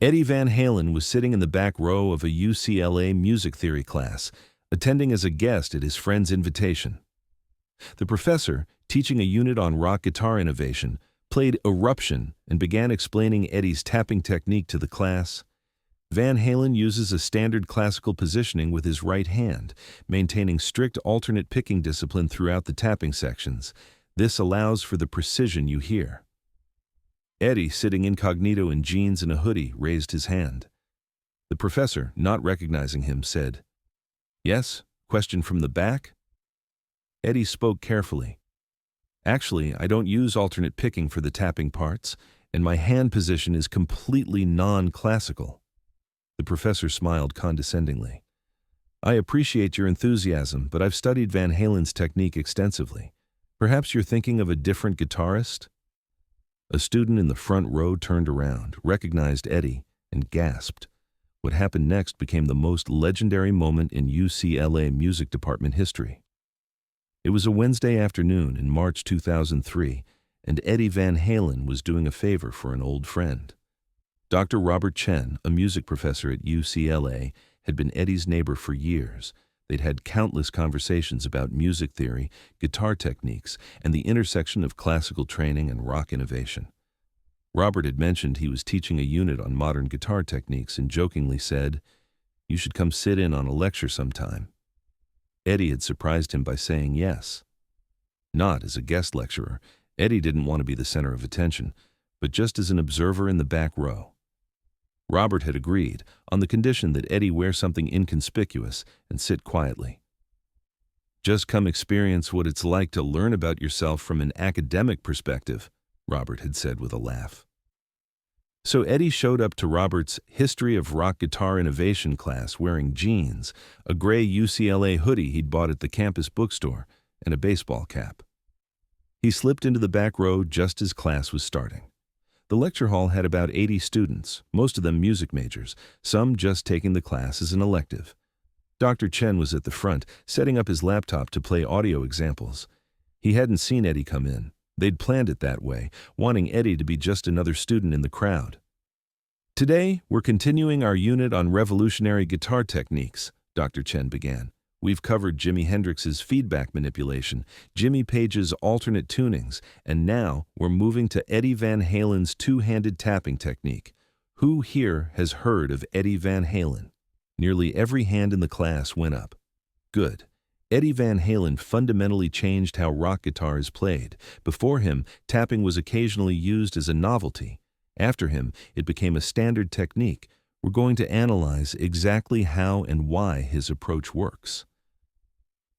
Eddie Van Halen was sitting in the back row of a UCLA music theory class, attending as a guest at his friend's invitation. The professor, teaching a unit on rock guitar innovation, played Eruption and began explaining Eddie's tapping technique to the class. Van Halen uses a standard classical positioning with his right hand, maintaining strict alternate picking discipline throughout the tapping sections. This allows for the precision you hear. Eddie, sitting incognito in jeans and a hoodie, raised his hand. The professor, not recognizing him, said, "Yes? Question from the back?" Eddie spoke carefully. "Actually, I don't use alternate picking for the tapping parts, and my hand position is completely non-classical." The professor smiled condescendingly. "I appreciate your enthusiasm, but I've studied Van Halen's technique extensively. Perhaps you're thinking of a different guitarist?" A student in the front row turned around, recognized Eddie, and gasped. What happened next became the most legendary moment in UCLA music department history. It was a Wednesday afternoon in March 2003, and Eddie Van Halen was doing a favor for an old friend. Dr. Robert Chen, a music professor at UCLA, had been Eddie's neighbor for years. They'd had countless conversations about music theory, guitar techniques, and the intersection of classical training and rock innovation. Robert had mentioned he was teaching a unit on modern guitar techniques and jokingly said, "You should come sit in on a lecture sometime." Eddie had surprised him by saying yes. Not as a guest lecturer. Eddie didn't want to be the center of attention, but just as an observer in the back row. Robert had agreed, on the condition that Eddie wear something inconspicuous and sit quietly. "Just come experience what it's like to learn about yourself from an academic perspective," Robert had said with a laugh. So Eddie showed up to Robert's History of Rock Guitar Innovation class wearing jeans, a gray UCLA hoodie he'd bought at the campus bookstore, and a baseball cap. He slipped into the back row just as class was starting. The lecture hall had about 80 students, most of them music majors, some just taking the class as an elective. Dr. Chen was at the front, setting up his laptop to play audio examples. He hadn't seen Eddie come in. They'd planned it that way, wanting Eddie to be just another student in the crowd. "Today, we're continuing our unit on revolutionary guitar techniques," Dr. Chen began. "We've covered Jimi Hendrix's feedback manipulation, Jimmy Page's alternate tunings, and now we're moving to Eddie Van Halen's two-handed tapping technique. Who here has heard of Eddie Van Halen?" Nearly every hand in the class went up. Good. Eddie Van Halen fundamentally changed how rock guitar is played. Before him, tapping was occasionally used as a novelty. After him, it became a standard technique. We're going to analyze exactly how and why his approach works.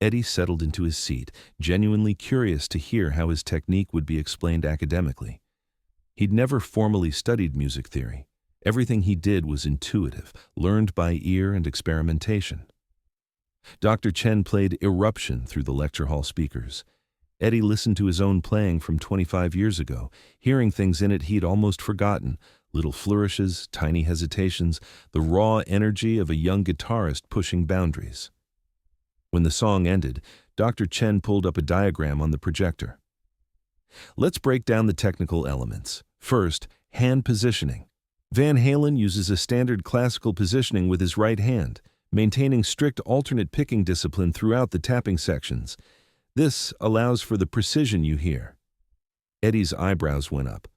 Eddie settled into his seat, genuinely curious to hear how his technique would be explained academically. He'd never formally studied music theory. Everything he did was intuitive, learned by ear and experimentation. Dr. Chen played Eruption through the lecture hall speakers. Eddie listened to his own playing from 25 years ago, hearing things in it he'd almost forgotten, little flourishes, tiny hesitations, the raw energy of a young guitarist pushing boundaries. When the song ended, Dr. Chen pulled up a diagram on the projector. "Let's break down the technical elements. First, hand positioning. Van Halen uses a standard classical positioning with his right hand, maintaining strict alternate picking discipline throughout the tapping sections. This allows for the precision you hear." Eddie's eyebrows went up.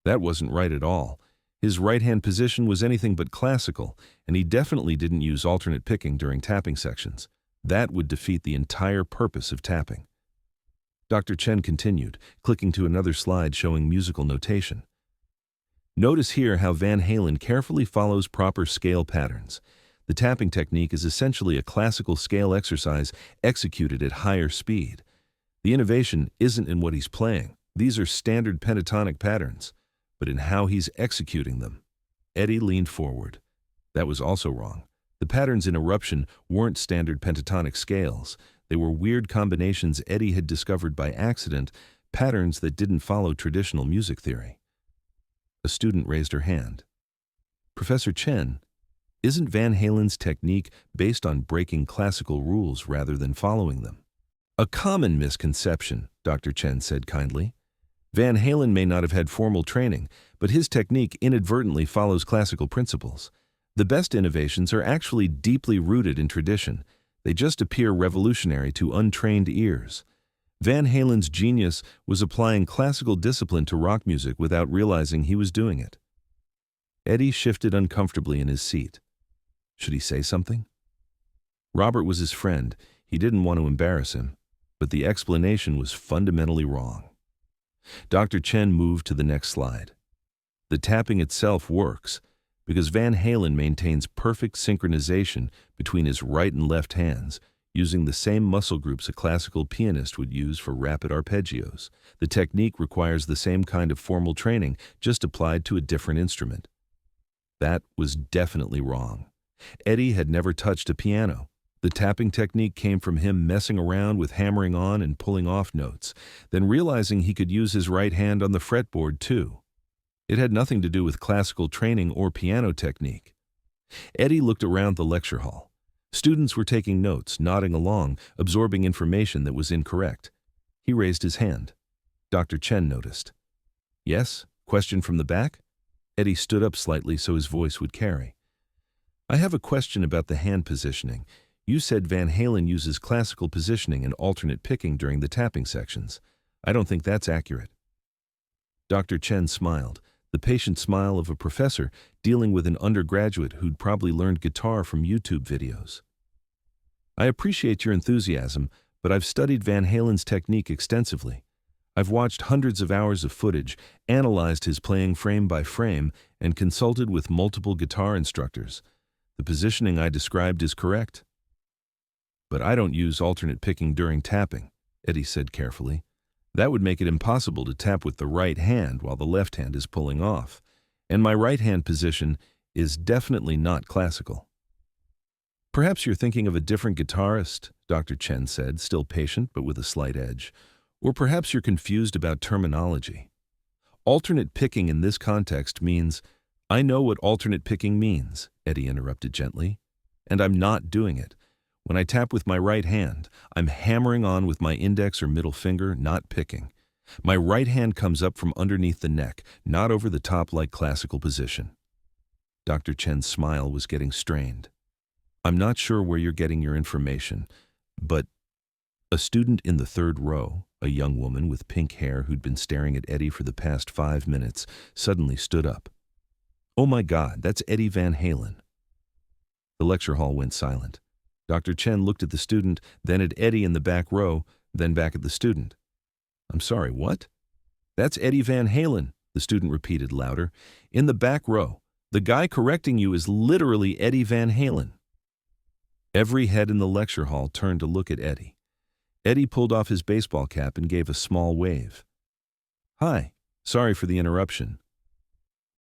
That wasn't right at all. His right-hand position was anything but classical, and he definitely didn't use alternate picking during tapping sections. That would defeat the entire purpose of tapping. Dr. Chen continued, clicking to another slide showing musical notation. "Notice here how Van Halen carefully follows proper scale patterns. The tapping technique is essentially a classical scale exercise executed at higher speed. The innovation isn't in what he's playing. These are standard pentatonic patterns, but in how he's executing them." Eddie leaned forward. That was also wrong. The patterns in Eruption weren't standard pentatonic scales. They were weird combinations Eddie had discovered by accident, patterns that didn't follow traditional music theory. A student raised her hand. "Professor Chen, isn't Van Halen's technique based on breaking classical rules rather than following them?" "A common misconception," Dr. Chen said kindly. "Van Halen may not have had formal training, but but his technique inadvertently follows classical principles. The best innovations are actually deeply rooted in tradition. They just appear revolutionary to untrained ears. Van Halen's genius was applying classical discipline to rock music without realizing he was doing it. Eddie shifted uncomfortably in his seat. Should he say something? Robert was his friend. He didn't want to embarrass him, but the explanation was fundamentally wrong. Dr. Chen moved to the next slide. The tapping itself works because Van Halen maintains perfect synchronization between his right and left hands, using the same muscle groups a classical pianist would use for rapid arpeggios. The technique requires the same kind of formal training, just applied to a different instrument. That was definitely wrong. Eddie had never touched a piano. The tapping technique came from him messing around with hammering on and pulling off notes, then realizing he could use his right hand on the fretboard too. It had nothing to do with classical training or piano technique. Eddie looked around the lecture hall. Students were taking notes, nodding along, absorbing information that was incorrect. He raised his hand. Dr. Chen noticed. Yes? Question from the back? Eddie stood up slightly so his voice would carry. I have a question about the hand positioning. You said Van Halen uses classical positioning and alternate picking during the tapping sections. I don't think that's accurate. Dr. Chen smiled, the patient smile of a professor dealing with an undergraduate who'd probably learned guitar from YouTube videos. I appreciate your enthusiasm, but I've studied Van Halen's technique extensively. I've watched hundreds of hours of footage, analyzed his playing frame by frame, and consulted with multiple guitar instructors. The positioning I described is correct. But I don't use alternate picking during tapping, Eddie said carefully. That would make it impossible to tap with the right hand while the left hand is pulling off. And my right hand position is definitely not classical. Perhaps you're thinking of a different guitarist, Dr. Chen said, still patient but with a slight edge. Or perhaps you're confused about terminology. Alternate picking in this context means, I know what alternate picking means, Eddie interrupted gently, and I'm not doing it. When I tap with my right hand, I'm hammering on with my index or middle finger, not picking. My right hand comes up from underneath the neck, not over the top like classical position. Dr. Chen's smile was getting strained. I'm not sure where you're getting your information, but a student in the third row, a young woman with pink hair who'd been staring at Eddie for the past 5 minutes, suddenly stood up. Oh my God, that's Eddie Van Halen. The lecture hall went silent. Dr. Chen looked at the student, then at Eddie in the back row, then back at the student. I'm sorry, what? That's Eddie Van Halen, the student repeated louder. In the back row. The guy correcting you is literally Eddie Van Halen. Every head in the lecture hall turned to look at Eddie. Eddie pulled off his baseball cap and gave a small wave. Hi, sorry for the interruption.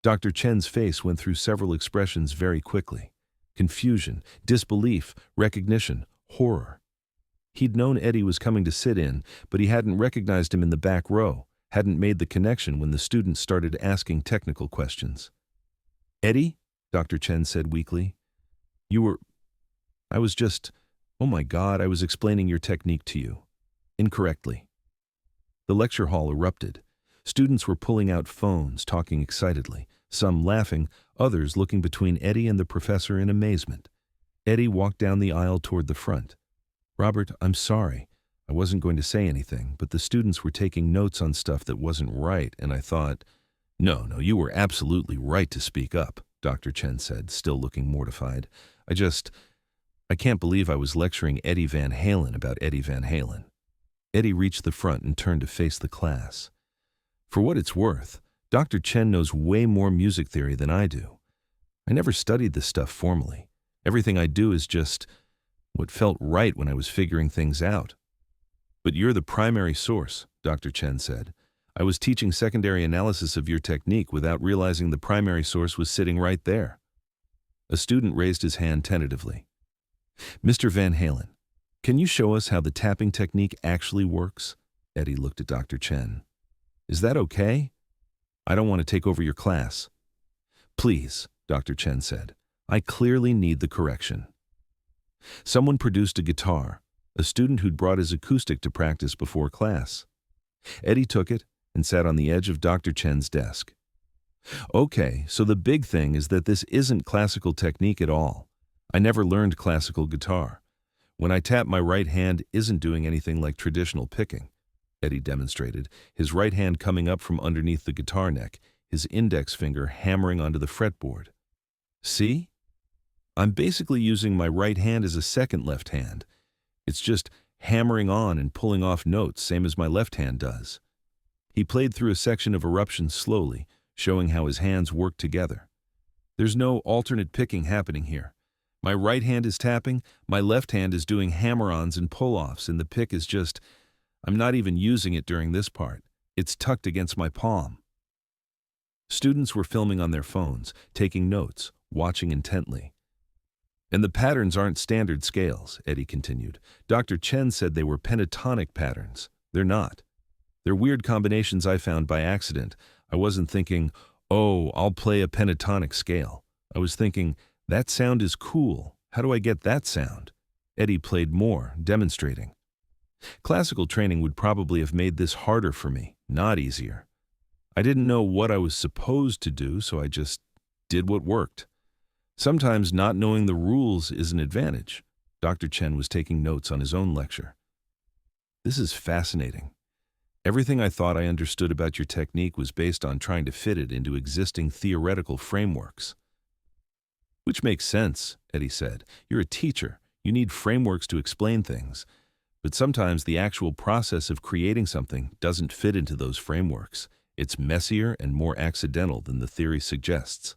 Dr. Chen's face went through several expressions very quickly. Confusion, disbelief, recognition, horror. He'd known Eddie was coming to sit in, but he hadn't recognized him in the back row, hadn't made the connection when the students started asking technical questions. Eddie, Dr. Chen said weakly, I was just, oh my God, I was explaining your technique to you. Incorrectly. The lecture hall erupted. Students were pulling out phones, talking excitedly, some laughing, others looking between Eddie and the professor in amazement. Eddie walked down the aisle toward the front. Robert, I'm sorry. I wasn't going to say anything, but the students were taking notes on stuff that wasn't right, and I thought, No, you were absolutely right to speak up, Dr. Chen said, still looking mortified. I can't believe I was lecturing Eddie Van Halen about Eddie Van Halen. Eddie reached the front and turned to face the class. For what it's worth, Dr. Chen knows way more music theory than I do. I never studied this stuff formally. Everything I do is just what felt right when I was figuring things out. But you're the primary source, Dr. Chen said. I was teaching secondary analysis of your technique without realizing the primary source was sitting right there. A student raised his hand tentatively. Mr. Van Halen, can you show us how the tapping technique actually works? Eddie looked at Dr. Chen. Is that okay? I don't want to take over your class. Please, Dr. Chen said. I clearly need the correction. Someone produced a guitar, a student who'd brought his acoustic to practice before class. Eddie took it and sat on the edge of Dr. Chen's desk. Okay, so the big thing is that this isn't classical technique at all. I never learned classical guitar. When I tap, my right hand isn't doing anything like traditional picking. Eddie demonstrated, his right hand coming up from underneath the guitar neck, his index finger hammering onto the fretboard. See? I'm basically using my right hand as a second left hand. It's just hammering on and pulling off notes, same as my left hand does. He played through a section of Eruption slowly, showing how his hands work together. There's no alternate picking happening here. My right hand is tapping, my left hand is doing hammer-ons and pull-offs, and the pick is just, I'm not even using it during this part. It's tucked against my palm. Students were filming on their phones, taking notes, watching intently. And the patterns aren't standard scales, Eddie continued. Dr. Chen said they were pentatonic patterns. They're not. They're weird combinations I found by accident. I wasn't thinking, oh, I'll play a pentatonic scale. I was thinking, that sound is cool. How do I get that sound? Eddie played more, demonstrating. Classical training would probably have made this harder for me, not easier. I didn't know what I was supposed to do, so I just did what worked. Sometimes not knowing the rules is an advantage. Dr. Chen was taking notes on his own lecture. This is fascinating. Everything I thought I understood about your technique was based on trying to fit it into existing theoretical frameworks. Which makes sense, Eddie said. You're a teacher. You need frameworks to explain things. But sometimes the actual process of creating something doesn't fit into those frameworks. It's messier and more accidental than the theory suggests.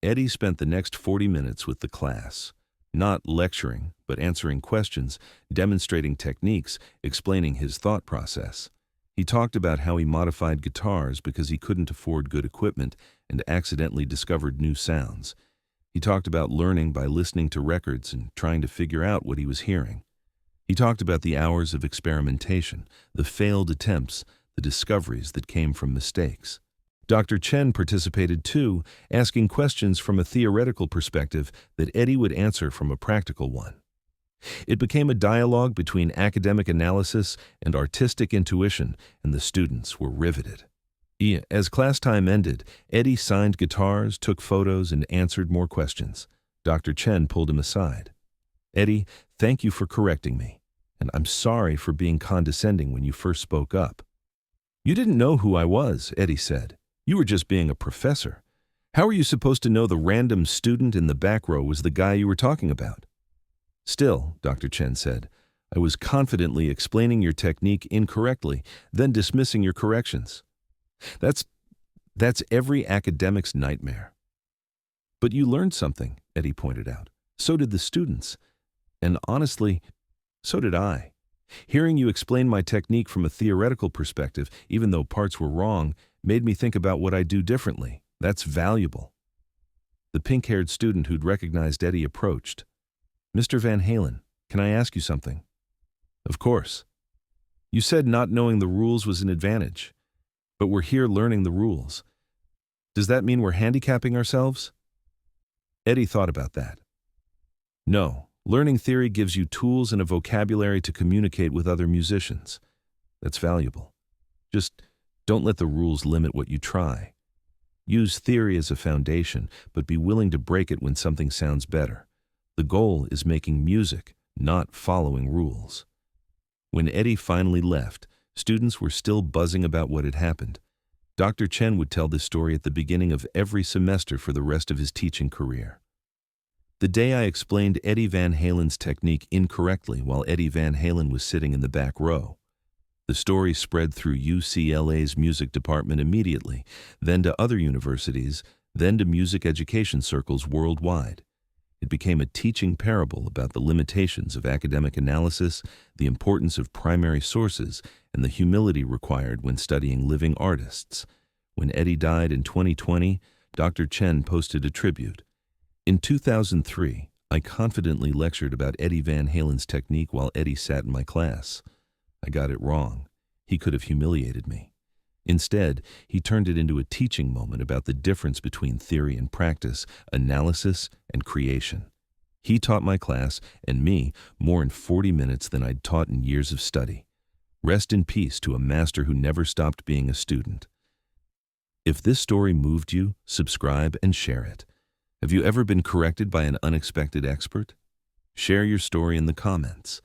Eddie spent the next 40 minutes with the class, not lecturing, but answering questions, demonstrating techniques, explaining his thought process. He talked about how he modified guitars because he couldn't afford good equipment and accidentally discovered new sounds. He talked about learning by listening to records and trying to figure out what he was hearing. He talked about the hours of experimentation, the failed attempts, the discoveries that came from mistakes. Dr. Chen participated too, asking questions from a theoretical perspective that Eddie would answer from a practical one. It became a dialogue between academic analysis and artistic intuition, and the students were riveted. As class time ended, Eddie signed guitars, took photos, and answered more questions. Dr. Chen pulled him aside. Eddie, thank you for correcting me, and I'm sorry for being condescending when you first spoke up. You didn't know who I was, Eddie said. You were just being a professor. How are you supposed to know the random student in the back row was the guy you were talking about? Still, Dr. Chen said, I was confidently explaining your technique incorrectly, then dismissing your corrections. That's every academic's nightmare. But you learned something, Eddie pointed out. So did the students. And honestly, so did I. Hearing you explain my technique from a theoretical perspective, even though parts were wrong, made me think about what I do differently. That's valuable. The pink-haired student who'd recognized Eddie approached. Mr. Van Halen, can I ask you something? Of course. You said not knowing the rules was an advantage, but we're here learning the rules. Does that mean we're handicapping ourselves? Eddie thought about that. No, learning theory gives you tools and a vocabulary to communicate with other musicians. That's valuable. Just don't let the rules limit what you try. Use theory as a foundation, but be willing to break it when something sounds better. The goal is making music, not following rules. When Eddie finally left, students were still buzzing about what had happened. Dr. Chen would tell this story at the beginning of every semester for the rest of his teaching career. The day I explained Eddie Van Halen's technique incorrectly while Eddie Van Halen was sitting in the back row. The story spread through UCLA's music department immediately, then to other universities, then to music education circles worldwide. It became a teaching parable about the limitations of academic analysis, the importance of primary sources, and the humility required when studying living artists. When Eddie died in 2020, Dr. Chen posted a tribute. In 2003, I confidently lectured about Eddie Van Halen's technique while Eddie sat in my class. I got it wrong. He could have humiliated me. Instead, he turned it into a teaching moment about the difference between theory and practice, analysis and creation. He taught my class, and me, more in 40 minutes than I'd taught in years of study. Rest in peace to a master who never stopped being a student. If this story moved you, subscribe and share it. Have you ever been corrected by an unexpected expert? Share your story in the comments.